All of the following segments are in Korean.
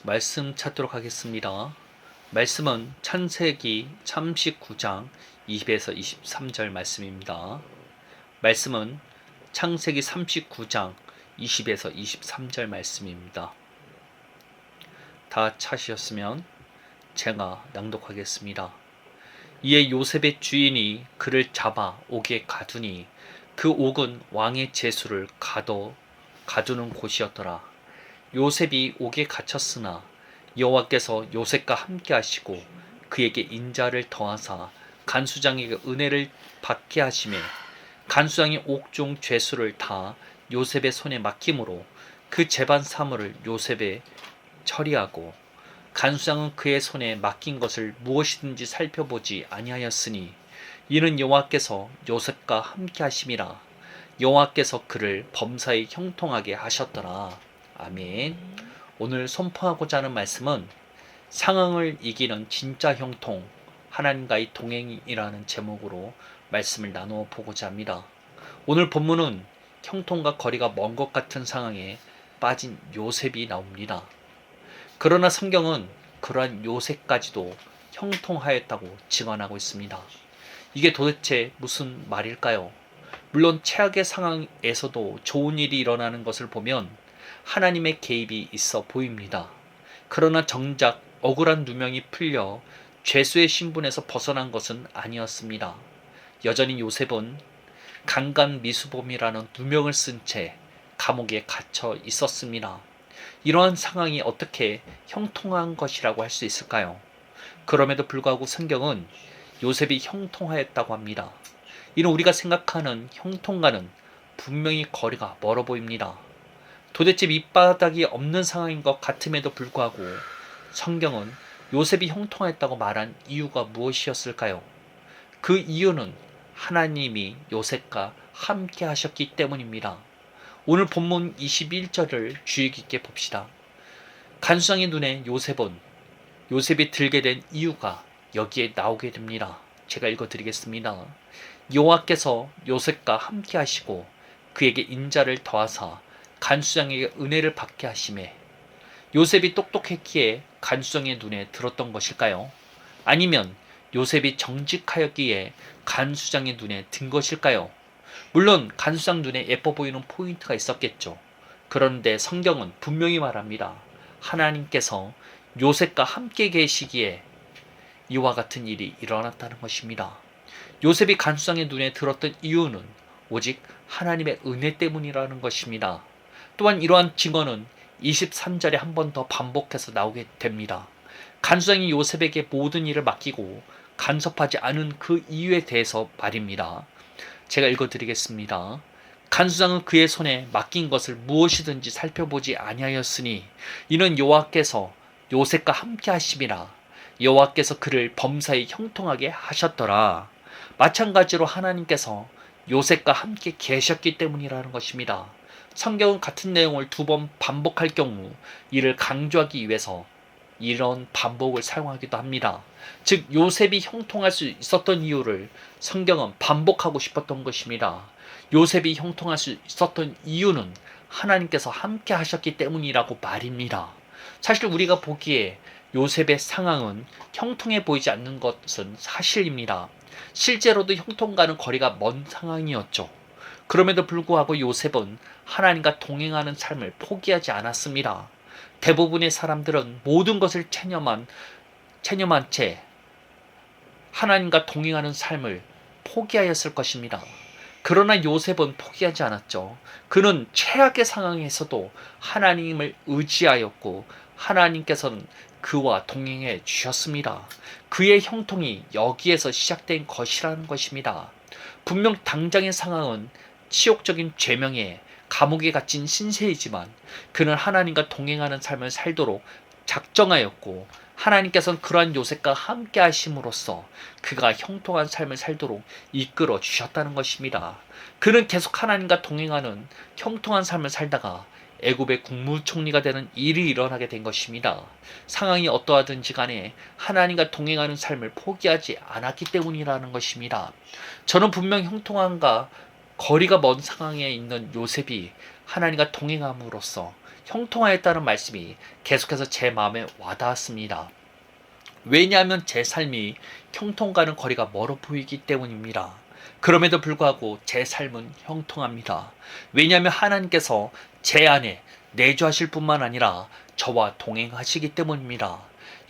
말씀 찾도록 하겠습니다. 말씀은 창세기 39장 20에서 23절 말씀입니다. 말씀은 창세기 39장 20에서 23절 말씀입니다. 다 찾으셨으면 제가 낭독하겠습니다. 이에 요셉의 주인이 그를 잡아 옥에 가두니 그 옥은 왕의 제수를 가두는 곳이었더라. 요셉이 옥에 갇혔으나 여호와께서 요셉과 함께 하시고 그에게 인자를 더하사 간수장에게 은혜를 받게 하시매 간수장이 옥중 죄수를 다 요셉의 손에 맡김으로 그 재반 사물을 요셉에 처리하고 간수장은 그의 손에 맡긴 것을 무엇이든지 살펴보지 아니하였으니 이는 여호와께서 요셉과 함께 하심이라. 여호와께서 그를 범사에 형통하게 하셨더라. 아멘. 오늘 선포하고자 하는 말씀은 상황을 이기는 진짜 형통, 하나님과의 동행이라는 제목으로 말씀을 나누어 보고자 합니다. 오늘 본문은 형통과 거리가 먼 것 같은 상황에 빠진 요셉이 나옵니다. 그러나 성경은 그러한 요셉까지도 형통하였다고 증언하고 있습니다. 이게 도대체 무슨 말일까요? 물론 최악의 상황에서도 좋은 일이 일어나는 것을 보면 하나님의 개입이 있어 보입니다. 그러나 정작 억울한 누명이 풀려 죄수의 신분에서 벗어난 것은 아니었습니다. 여전히 요셉은 강간미수범이라는 누명을 쓴 채 감옥에 갇혀 있었습니다. 이러한 상황이 어떻게 형통한 것이라고 할 수 있을까요? 그럼에도 불구하고 성경은 요셉이 형통하였다고 합니다. 이는 우리가 생각하는 형통과는 분명히 거리가 멀어 보입니다. 도대체 밑바닥이 없는 상황인 것 같음에도 불구하고 성경은 요셉이 형통하였다고 말한 이유가 무엇이었을까요? 그 이유는 하나님이 요셉과 함께 하셨기 때문입니다. 오늘 본문 21절을 주의 깊게 봅시다. 간수장의 눈에 요셉이 들게 된 이유가 여기에 나오게 됩니다. 제가 읽어드리겠습니다. 여호와께서 요셉과 함께 하시고 그에게 인자를 더하사 간수장에게 은혜를 받게 하시매 요셉이 똑똑했기에 간수장의 눈에 들었던 것일까요? 아니면 요셉이 정직하였기에 간수장의 눈에 든 것일까요? 물론 간수장 눈에 예뻐 보이는 포인트가 있었겠죠. 그런데 성경은 분명히 말합니다. 하나님께서 요셉과 함께 계시기에 이와 같은 일이 일어났다는 것입니다. 요셉이 간수장의 눈에 들었던 이유는 오직 하나님의 은혜 때문이라는 것입니다. 또한 이러한 증언은 23절에 한 번 더 반복해서 나오게 됩니다. 간수장이 요셉에게 모든 일을 맡기고 간섭하지 않은 그 이유에 대해서 말입니다. 제가 읽어드리겠습니다. 간수장은 그의 손에 맡긴 것을 무엇이든지 살펴보지 아니하였으니 이는 여호와께서 요셉과 함께 하심이라. 여호와께서 그를 범사에 형통하게 하셨더라. 마찬가지로 하나님께서 요셉과 함께 계셨기 때문이라는 것입니다. 성경은 같은 내용을 두 번 반복할 경우 이를 강조하기 위해서 이런 반복을 사용하기도 합니다. 즉 요셉이 형통할 수 있었던 이유를 성경은 반복하고 싶었던 것입니다. 요셉이 형통할 수 있었던 이유는 하나님께서 함께 하셨기 때문이라고 말입니다. 사실 우리가 보기에 요셉의 상황은 형통해 보이지 않는 것은 사실입니다. 실제로도 형통과는 거리가 먼 상황이었죠. 그럼에도 불구하고 요셉은 하나님과 동행하는 삶을 포기하지 않았습니다. 대부분의 사람들은 모든 것을 체념한 채 하나님과 동행하는 삶을 포기하였을 것입니다. 그러나 요셉은 포기하지 않았죠. 그는 최악의 상황에서도 하나님을 의지하였고 하나님께서는 그와 동행해 주셨습니다. 그의 형통이 여기에서 시작된 것이라는 것입니다. 분명 당장의 상황은 치욕적인 죄명에 감옥에 갇힌 신세이지만 그는 하나님과 동행하는 삶을 살도록 작정하였고 하나님께서는 그러한 요셉과 함께 하심으로써 그가 형통한 삶을 살도록 이끌어 주셨다는 것입니다. 그는 계속 하나님과 동행하는 형통한 삶을 살다가 애굽의 국무총리가 되는 일이 일어나게 된 것입니다. 상황이 어떠하든지 간에 하나님과 동행하는 삶을 포기하지 않았기 때문이라는 것입니다. 저는 분명 형통함과 거리가 먼 상황에 있는 요셉이 하나님과 동행함으로써 형통하였다는 말씀이 계속해서 제 마음에 와닿았습니다. 왜냐하면 제 삶이 형통과는 거리가 멀어 보이기 때문입니다. 그럼에도 불구하고 제 삶은 형통합니다. 왜냐하면 하나님께서 제 안에 내주하실 뿐만 아니라 저와 동행하시기 때문입니다.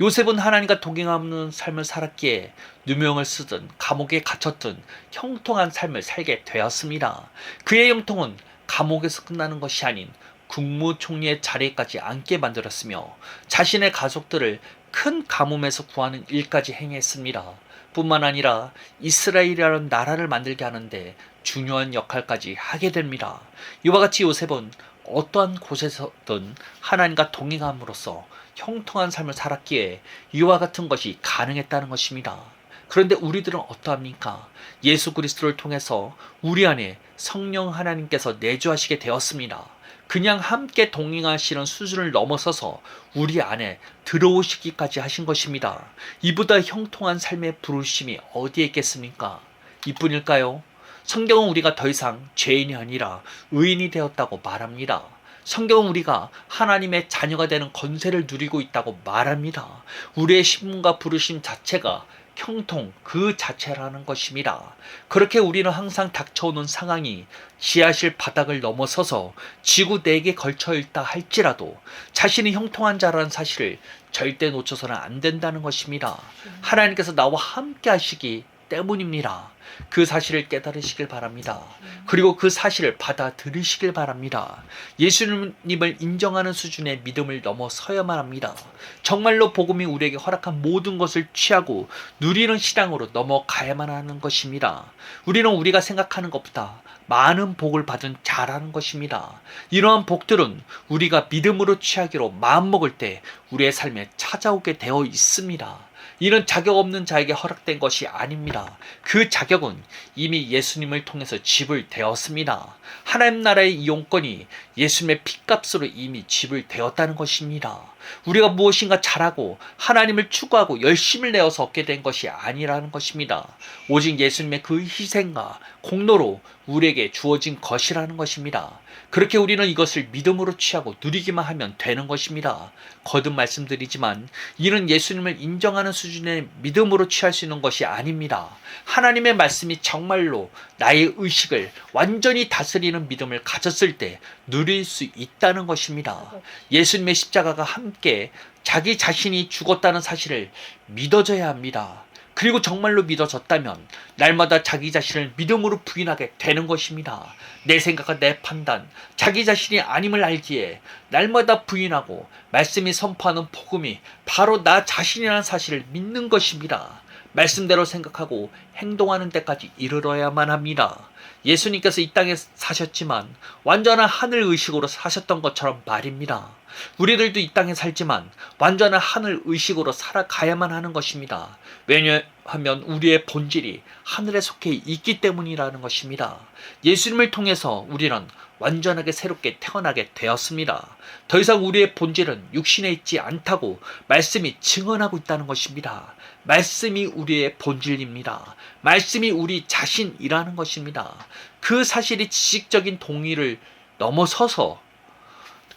요셉은 하나님과 동행하는 삶을 살았기에 누명을 쓰든 감옥에 갇혔든 형통한 삶을 살게 되었습니다. 그의 형통은 감옥에서 끝나는 것이 아닌 국무총리의 자리까지 앉게 만들었으며 자신의 가족들을 큰 가뭄에서 구하는 일까지 행했습니다. 뿐만 아니라 이스라엘이라는 나라를 만들게 하는데 중요한 역할까지 하게 됩니다. 이와 같이 요셉은 어떠한 곳에서든 하나님과 동행함으로써 형통한 삶을 살았기에 이와 같은 것이 가능했다는 것입니다. 그런데 우리들은 어떠합니까? 예수 그리스도를 통해서 우리 안에 성령 하나님께서 내주하시게 되었습니다. 그냥 함께 동행하시는 수준을 넘어서서 우리 안에 들어오시기까지 하신 것입니다. 이보다 형통한 삶의 부르심이 어디에 있겠습니까? 이뿐일까요? 성경은 우리가 더 이상 죄인이 아니라 의인이 되었다고 말합니다. 성경은 우리가 하나님의 자녀가 되는 권세를 누리고 있다고 말합니다. 우리의 신분과 부르심 자체가 형통 그 자체라는 것입니다. 그렇게 우리는 항상 닥쳐오는 상황이 지하실 바닥을 넘어서서 지구 내게 걸쳐 있다 할지라도 자신이 형통한 자라는 사실을 절대 놓쳐서는 안 된다는 것입니다. 하나님께서 나와 함께 하시기 때문입니다. 그 사실을 깨달으시길 바랍니다. 그리고 그 사실을 받아들이시길 바랍니다. 예수님을 인정하는 수준의 믿음을 넘어서야만 합니다. 정말로 복음이 우리에게 허락한 모든 것을 취하고 누리는 신앙으로 넘어가야만 하는 것입니다. 우리는 우리가 생각하는 것보다 많은 복을 받은 자라는 것입니다. 이러한 복들은 우리가 믿음으로 취하기로 마음먹을 때 우리의 삶에 찾아오게 되어 있습니다. 이는 자격 없는 자에게 허락된 것이 아닙니다. 그 자격은 이미 예수님을 통해서 지불되었습니다. 하나님 나라의 이용권이 예수님의 핏값으로 이미 지불되었다는 것입니다. 우리가 무엇인가 잘하고 하나님을 추구하고 열심을 내어서 얻게 된 것이 아니라는 것입니다. 오직 예수님의 그 희생과 공로로 우리에게 주어진 것이라는 것입니다. 그렇게 우리는 이것을 믿음으로 취하고 누리기만 하면 되는 것입니다. 거듭 말씀드리지만 이는 예수님을 인정하는 수준의 믿음으로 취할 수 있는 것이 아닙니다. 하나님의 말씀이 정말로 나의 의식을 완전히 다스리는 믿음을 가졌을 때 누릴 수 있다는 것입니다. 예수님의 십자가가 함께 자기 자신이 죽었다는 사실을 믿어져야 합니다. 그리고 정말로 믿어졌다면 날마다 자기 자신을 믿음으로 부인하게 되는 것입니다. 내 생각과 내 판단, 자기 자신이 아님을 알기에 날마다 부인하고 말씀이 선포하는 복음이 바로 나 자신이라는 사실을 믿는 것입니다. 말씀대로 생각하고 행동하는 데까지 이르러야만 합니다. 예수님께서 이 땅에 사셨지만 완전한 하늘 의식으로 사셨던 것처럼 말입니다. 우리들도 이 땅에 살지만 완전한 하늘 의식으로 살아가야만 하는 것입니다. 왜냐하면 우리의 본질이 하늘에 속해 있기 때문이라는 것입니다. 예수님을 통해서 우리는 완전하게 새롭게 태어나게 되었습니다. 더 이상 우리의 본질은 육신에 있지 않다고 말씀이 증언하고 있다는 것입니다. 말씀이 우리의 본질입니다. 말씀이 우리 자신이라는 것입니다. 그 사실이 지식적인 동의를 넘어서서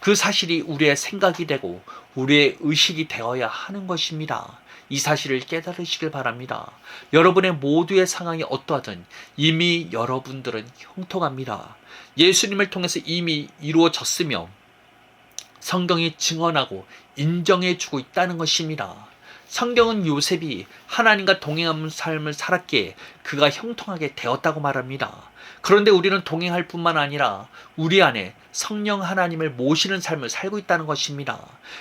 그 사실이 우리의 생각이 되고 우리의 의식이 되어야 하는 것입니다. 이 사실을 깨달으시길 바랍니다. 여러분의 모두의 상황이 어떠하든 이미 여러분들은 형통합니다. 예수님을 통해서 이미 이루어졌으며 성경이 증언하고 인정해주고 있다는 것입니다. 성경은 요셉이 하나님과 동행하는 삶을 살았기에 그가 형통하게 되었다고 말합니다. 그런데 우리는 동행할 뿐만 아니라 우리 안에 성령 하나님을 모시는 삶을 살고 있다는 것입니다.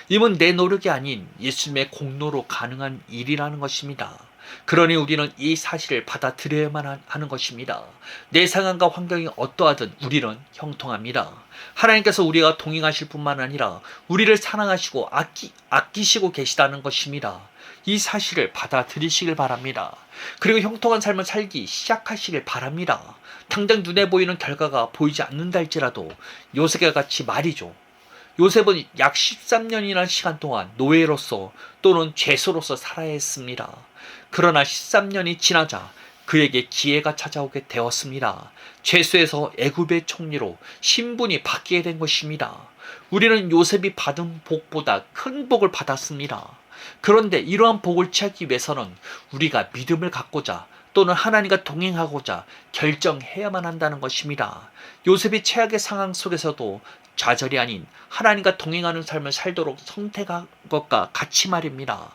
이는 내 노력이 아닌 예수님의 공로로 가능한 일이라는 것입니다. 그러니 우리는 이 사실을 받아들여야만 하는 것입니다. 내 상황과 환경이 어떠하든 우리는 형통합니다. 하나님께서 우리가 동행하실 뿐만 아니라 우리를 사랑하시고 아끼시고 계시다는 것입니다. 이 사실을 받아들이시길 바랍니다. 그리고 형통한 삶을 살기 시작하시길 바랍니다. 당장 눈에 보이는 결과가 보이지 않는다 할지라도 요셉과 같이 말이죠. 요셉은 약 13년이라는 시간 동안 노예로서 또는 죄수로서 살아야 했습니다. 그러나 13년이 지나자 그에게 기회가 찾아오게 되었습니다. 죄수에서 애굽의 총리로 신분이 바뀌게 된 것입니다. 우리는 요셉이 받은 복보다 큰 복을 받았습니다. 그런데 이러한 복을 취하기 위해서는 우리가 믿음을 갖고자 또는 하나님과 동행하고자 결정해야만 한다는 것입니다. 요셉이 최악의 상황 속에서도 좌절이 아닌 하나님과 동행하는 삶을 살도록 선택한 것과 같이 말입니다.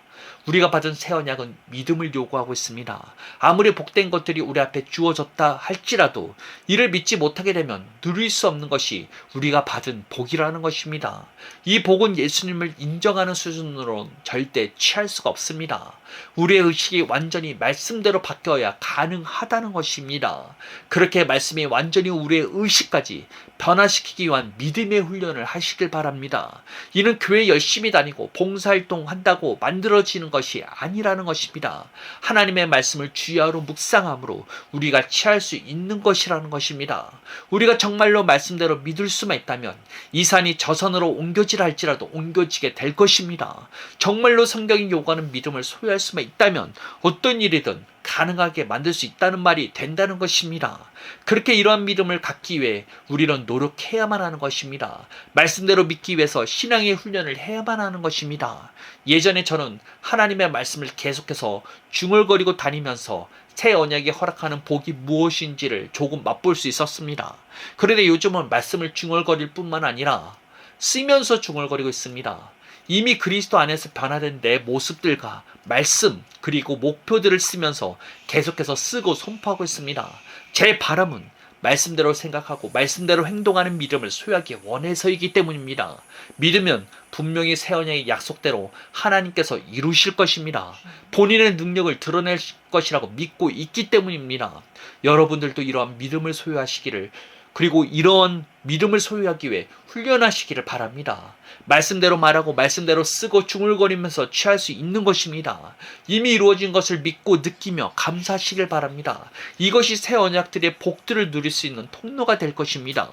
우리가 받은 새 언약은 믿음을 요구하고 있습니다. 아무리 복된 것들이 우리 앞에 주어졌다 할지라도 이를 믿지 못하게 되면 누릴 수 없는 것이 우리가 받은 복이라는 것입니다. 이 복은 예수님을 인정하는 수준으로 절대 취할 수가 없습니다. 우리의 의식이 완전히 말씀대로 바뀌어야 가능하다는 것입니다. 그렇게 말씀이 완전히 우리의 의식까지 변화시키기 위한 믿음의 훈련을 하시길 바랍니다. 이는 교회 열심히 다니고 봉사활동 한다고 만들어지는 것이 아니라는 것입니다. 하나님의 말씀을 주야로 묵상함으로 우리가 취할 수 있는 것이라는 것입니다. 우리가 정말로 말씀대로 믿을 수만 있다면 이 산이 저 산으로 옮겨지라 할지라도 옮겨지게 될 것입니다. 정말로 성경이 요구하는 믿음을 소유할 수만 있다면 어떤 일이든 가능하게 만들 수 있다는 말이 된다는 것입니다. 그렇게 이러한 믿음을 갖기 위해 우리는 노력해야만 하는 것입니다. 말씀대로 믿기 위해서 신앙의 훈련을 해야만 하는 것입니다. 예전에 저는 하나님의 말씀을 계속해서 중얼거리고 다니면서 새 언약이 허락하는 복이 무엇인지를 조금 맛볼 수 있었습니다. 그런데 요즘은 말씀을 중얼거릴 뿐만 아니라 쓰면서 중얼거리고 있습니다. 이미 그리스도 안에서 변화된 내 모습들과 말씀 그리고 목표들을 쓰면서 계속해서 쓰고 선포하고 있습니다. 제 바람은 말씀대로 생각하고 말씀대로 행동하는 믿음을 소유하기 원해서이기 때문입니다. 믿으면 분명히 새 언약의 약속대로 하나님께서 이루실 것입니다. 본인의 능력을 드러낼 것이라고 믿고 있기 때문입니다. 여러분들도 이러한 믿음을 소유하시기를 그리고 이러한 믿음을 소유하기 위해 훈련하시기를 바랍니다. 말씀대로 말하고 말씀대로 쓰고 중얼거리면서 취할 수 있는 것입니다. 이미 이루어진 것을 믿고 느끼며 감사하시길 바랍니다. 이것이 새 언약들의 복들을 누릴 수 있는 통로가 될 것입니다.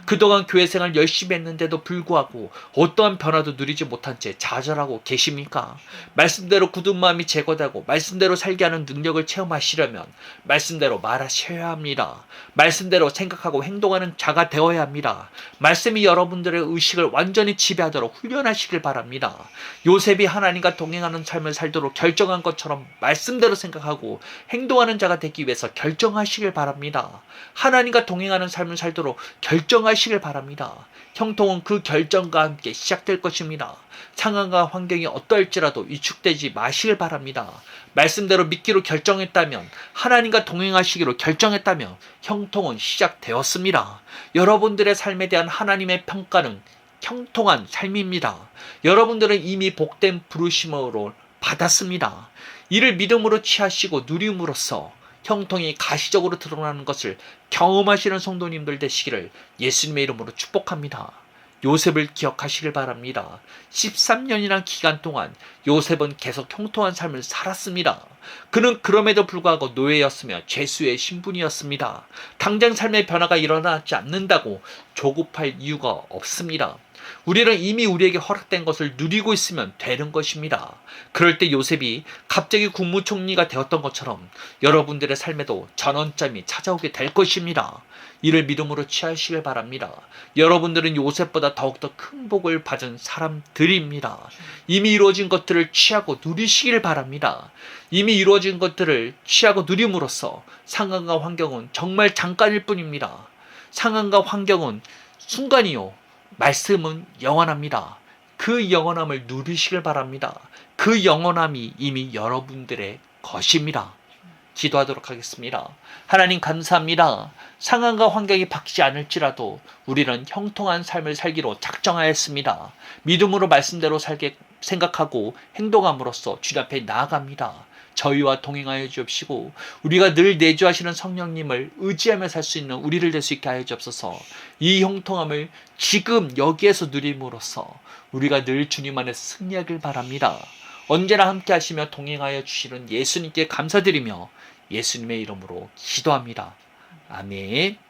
그동안 교회 생활 열심히 했는데도 불구하고 어떠한 변화도 누리지 못한 채 좌절하고 계십니까? 말씀대로 굳은 마음이 제거되고 말씀대로 살게 하는 능력을 체험하시려면 말씀대로 말하셔야 합니다. 말씀대로 생각하고 행동하는 자가 되어야 합니다. 말씀이 여러분들의 의식을 완전히 지배하도록 훈련하시길 바랍니다. 요셉이 하나님과 동행하는 삶을 살도록 결정한 것처럼 말씀대로 생각하고 행동하는 자가 되기 위해서 결정하시길 바랍니다. 하나님과 동행하는 삶을 살도록 결정하시길 바랍니다. 형통은 그 결정과 함께 시작될 것입니다. 상황과 환경이 어떨지라도 위축되지 마시길 바랍니다. 말씀대로 믿기로 결정했다면 하나님과 동행하시기로 결정했다면 형통은 시작되었습니다. 여러분들의 삶에 대한 하나님의 평가는 형통한 삶입니다. 여러분들은 이미 복된 부르심으로 받았습니다. 이를 믿음으로 취하시고 누림으로써 형통이 가시적으로 드러나는 것을 경험하시는 성도님들 되시기를 예수님의 이름으로 축복합니다. 요셉을 기억하시길 바랍니다. 13년이란 기간 동안 요셉은 계속 형통한 삶을 살았습니다. 그는 그럼에도 불구하고 노예였으며 죄수의 신분이었습니다. 당장 삶의 변화가 일어나지 않는다고 조급할 이유가 없습니다. 우리는 이미 우리에게 허락된 것을 누리고 있으면 되는 것입니다. 그럴 때 요셉이 갑자기 국무총리가 되었던 것처럼 여러분들의 삶에도 전원점이 찾아오게 될 것입니다. 이를 믿음으로 취하시길 바랍니다. 여러분들은 요셉보다 더욱더 큰 복을 받은 사람들입니다. 이미 이루어진 것들을 취하고 누리시길 바랍니다. 이미 이루어진 것들을 취하고 누림으로써 상황과 환경은 정말 잠깐일 뿐입니다. 상황과 환경은 순간이요. 말씀은 영원합니다. 그 영원함을 누리시길 바랍니다. 그 영원함이 이미 여러분들의 것입니다. 기도하도록 하겠습니다. 하나님 감사합니다. 상황과 환경이 바뀌지 않을지라도 우리는 형통한 삶을 살기로 작정하였습니다. 믿음으로 말씀대로 살게 생각하고 행동함으로써 주님 앞에 나아갑니다. 저희와 동행하여 주옵시고 우리가 늘 내주하시는 성령님을 의지하며 살 수 있는 우리를 될 수 있게 하여 주옵소서. 이 형통함을 지금 여기에서 누림으로써 우리가 늘 주님 안에 승리하길 바랍니다. 언제나 함께 하시며 동행하여 주시는 예수님께 감사드리며 예수님의 이름으로 기도합니다. 아멘.